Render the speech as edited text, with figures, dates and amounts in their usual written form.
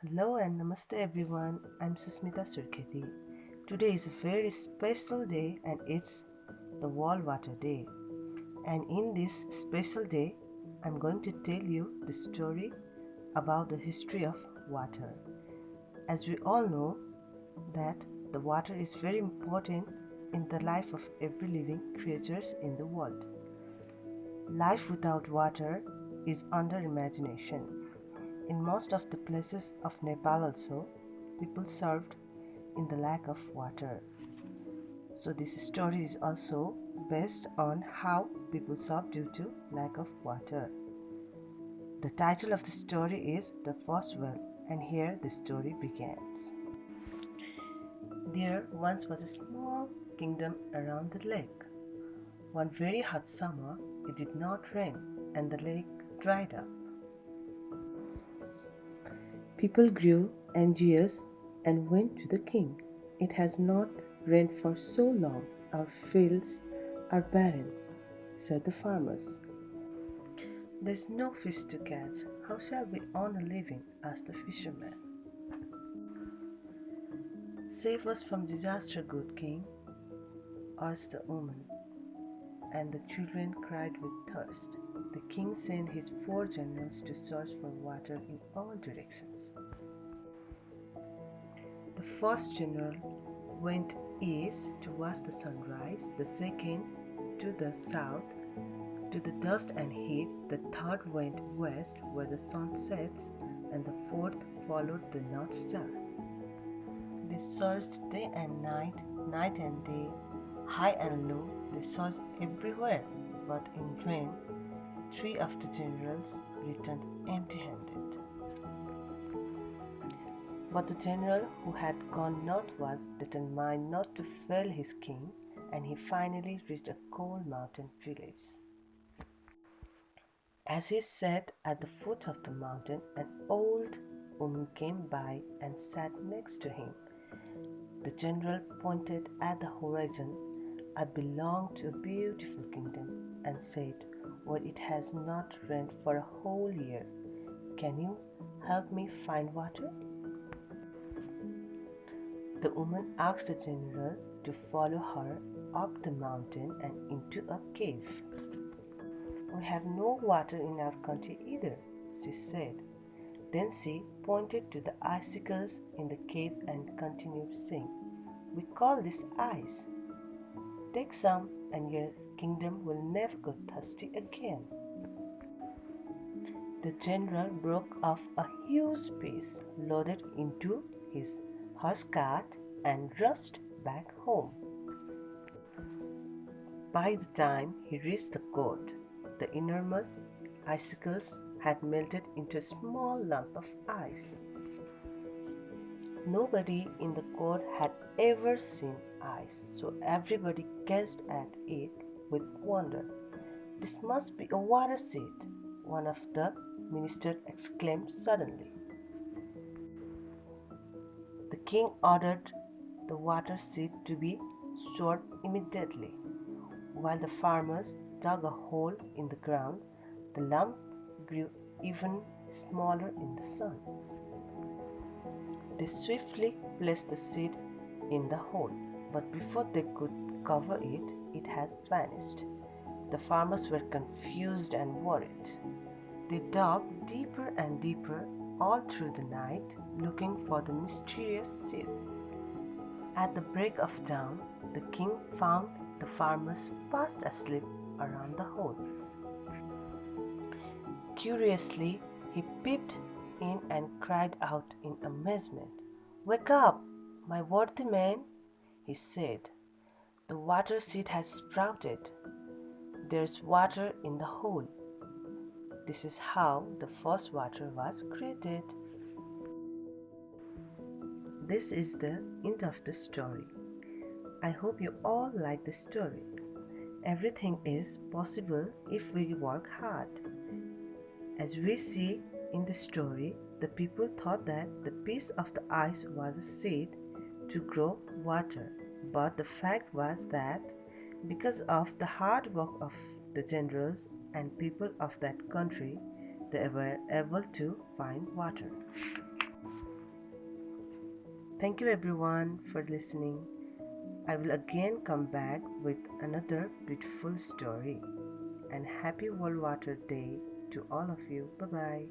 Hello and namaste everyone. I'm Sushmita Surkheti. Today is a very special day and it's the World Water Day. And in this special day, I'm going to tell you the story about the history of water. As we all know that the water is very important in the life of every living creatures in the world. Life without water is under imagination. In most of the places of Nepal also, people served in the lack of water. So this story is also based on how people served due to lack of water. The title of the story is The First Well, and here the story begins. There once was a small kingdom around the lake. One very hot summer, it did not rain, and the lake dried up. People grew envious and went to the king. It has not rained for so long, our fields are barren, said the farmers. There's no fish to catch. How shall we earn a living? Asked the fisherman. Save us from disaster, good king, urged the woman, and the children cried with thirst. The king sent his 4 generals to search for water in all directions. The first general went east to watch the sunrise, the second to the south to the dust and heat, the third went west where the sun sets, and the fourth followed the North Star. They searched day and night and day, high and low, they searched everywhere, but in vain. 3 of the generals returned empty handed. But the general who had gone north was determined not to fail his king, and he finally reached a cold mountain village. As he sat at the foot of the mountain, an old woman came by and sat next to him. The general pointed at the horizon. I belong to a beautiful kingdom, and said, where it has not rained for a whole year. Can you help me find water? The woman asked the general to follow her up the mountain and into a cave. We have no water in our country either, she said. Then she pointed to the icicles in the cave and continued saying, we call this ice. Take some and your kingdom will never go thirsty again. The general broke off a huge piece, loaded into his horse cart, and rushed back home. By the time he reached the court, the enormous icicles had melted into a small lump of ice. Nobody in the court had ever seen ice, so everybody gazed at it with wonder. This must be a water seed, one of the ministers exclaimed suddenly. The king ordered the water seed to be stored immediately. While the farmers dug a hole in the ground, the lump grew even smaller in the sun. They swiftly placed the seed in the hole, but before they could cover it, it has vanished. The farmers were confused and worried. They dug deeper and deeper all through the night, looking for the mysterious seed. At the break of dawn, the king found the farmers fast asleep around the hole. Curiously, he peeped in and cried out in amazement, wake up, my worthy man, he said. The water seed has sprouted. There's water in the hole. This is how the first water was created. This is the end of the story. I hope you all like the story. Everything is possible if we work hard. As we see in the story, the people thought that the piece of the ice was a seed to grow water, but the fact was that because of the hard work of the generals and people of that country, they were able to find water. Thank you everyone for listening. I will again come back with another beautiful story. And happy World Water Day to all of you. Bye bye.